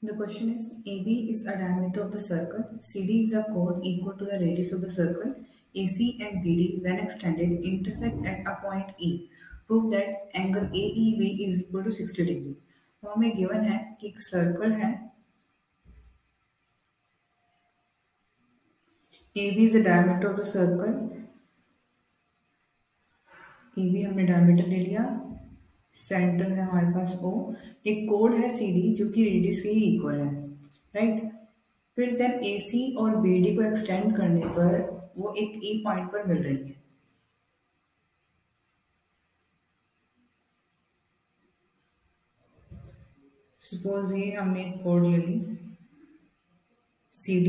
The question is AB is a diameter of the circle, CD is a chord equal to the radius of the circle, AC and BD when extended intersect at a point E. Prove that angle AEB is equal to 60 degree. तो हमें given है कि एक circle है, AB is the diameter of the circle, AB हमने diameter ले लिया, centre है हमारे पास O, एक कोड है CD जो कि रेडियस के ही इक्वल है, राइट। फिर देन AC और BD को एक्सटेंड करने पर वो एक E पॉइंट पर मिल रही है। सपोज ये हमने एक कोड ले ली CD,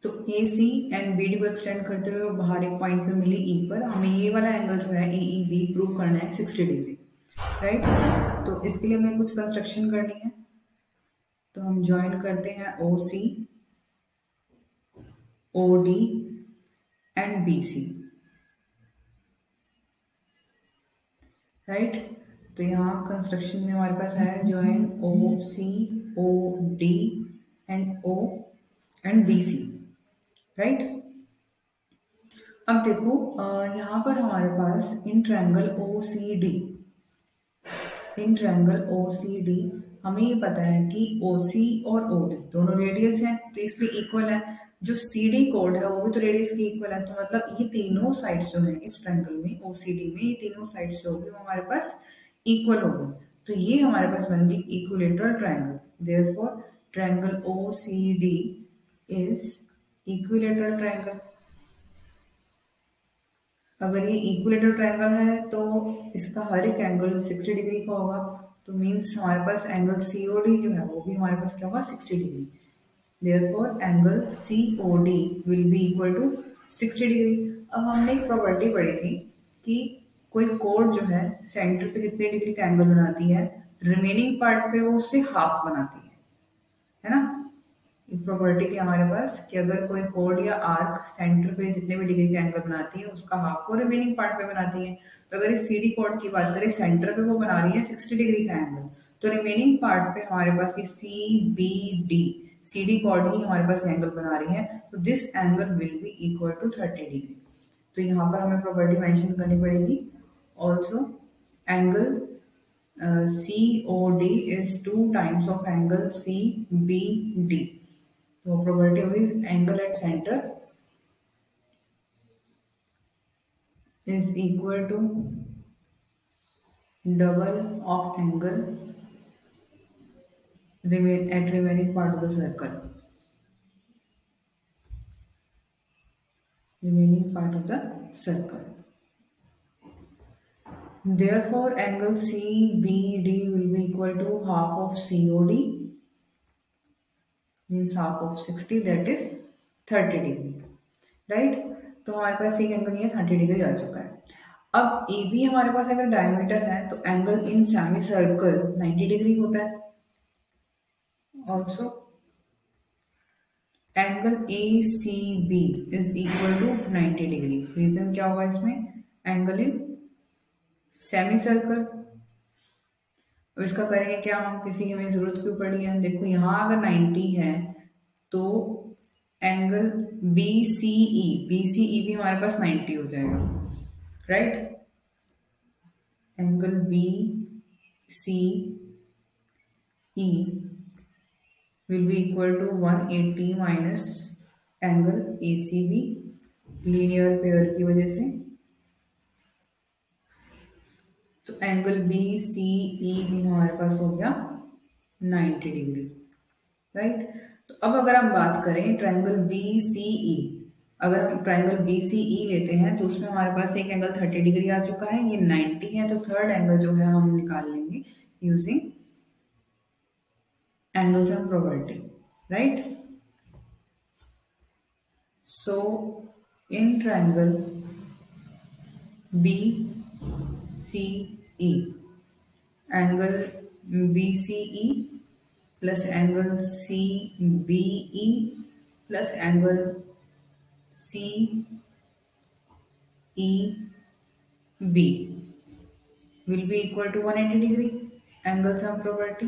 तो AC एंड BD को एक्सटेंड करते हुए वो बाहर एक पॉइंट पे मिली E पर, हमें ये वाला एंगल जो है EEB प्रूव करना है 60 डिग्री, राइट। तो इसके लिए हमें कुछ कंस्ट्रक्शन करनी है, तो हम ज्वाइन करते हैं OC, OD and BC, right. तो यहाँ कंस्ट्रक्शन में हमारे पास है join OC, OD and O and BC, right. अब देखो यहाँ पर हमारे पास इन ट्रायंगल OCD हमें ये पता है कि OC और OD दोनों रेडियस हैं, तो इसलिए इक्वल है। जो CD कोड है वो भी तो रेडियस के इक्वल है, तो मतलब ये तीनों साइड्स जो हैं इस ट्रायंगल में OCD में, ये तीनों साइड्स जो होगी वो हमारे पास इक्वल होगी, तो ये हमारे पास बन गई equilateral triangle. Therefore triangle OCD is equilateral triangle. अगर ये इक्विलेटरल ट्रायंगल है तो इसका हर एक एंगल 60 डिग्री का होगा, तो मीन्स हमारे पास एंगल COD जो है वो भी हमारे पास क्या होगा 60 degree. Therefore angle COD will be equal to 60 degree. अब हमने एक प्रॉपर्टी पढ़ी थी कि कोई कोड जो है सेंटर पे जितने डिग्री का एंगल बनाती है, रिमेनिंग पार्ट पे वो उससे हाफ बनाती है ना। एक प्रॉपर्टी थी हमारे पास कि अगर कोई कोड या आर्क सेंटर पे जितने भी डिग्री का एंगल बनाती है उसका हाफ वो रिमेनिंग पार्ट पे बनाती है। तो अगर इस CD कोड की बात करें, सेंटर पे वो बना रही है 60 डिग्री का एंगल, तो रिमेनिंग पार्ट पे हमारे पास ये CBD CD कोड ही हमारे पास एंगल बना रही है, तो this angle will be equal to 30 degree. तो यहाँ पर हमें प्रॉपर्टी मेंशन करनी पड़ेगी। Also angle COD is 2 times of angle CBD। तो प्रॉपर्टी होगी angle at centre is equal to double of angle at remaining part of the circle, Therefore angle CBD will be equal to half of COD, means half of 60, that is 30 degree, right. तो हमारे पास एक angle ये 30 degree आ चुका है। अब AB हमारे पास अगर diameter है तो angle in semicircle 90 degree होता है। Also angle ACB is equal to 90 degree. Reason क्या होगा इसमें, एंगल इन सेमी सर्कल। अब इसका करेंगे क्या हम, किसी की हमें जरूरत क्यों पड़ी है। देखो यहाँ अगर 90 है तो एंगल BCE भी हमारे पास 90 हो जाएगा, right. Angle BCE will be equal to 180 minus angle ACB, linear pair की वजह से। तो एंगल BCE भी हमारे पास हो गया 90 डिग्री, राइट। तो अब अगर हम बात करें ट्रायंगल BCE, अगर हम ट्रायंगल BCE लेते हैं तो उसमें हमारे पास एक एंगल 30 डिग्री आ चुका है, ये 90 है, तो थर्ड एंगल जो है हम निकाल लेंगे using angle sum property, right. So in triangle BCE, angle BCE plus angle CBE plus angle CEB will be equal to 180 degree. Angle sum property.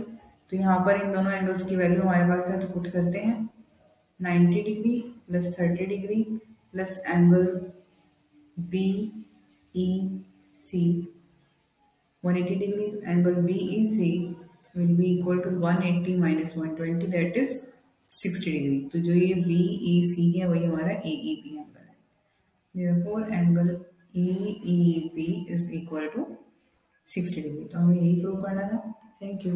तो यहाँ पर इन दोनों एंगल्स की वैल्यू हमारे पास है, तो पुट करते हैं 90 degree plus 30 degree plus angle B E C 180 degree, angle BEC will be equal to 180 minus 120, that is 60 degree। तो जो ये BEC है वही हमारा AEB एंगल है। Therefore angle AEB is equal to 60 degree। तो हमें यही प्रूव करना था। Thank you.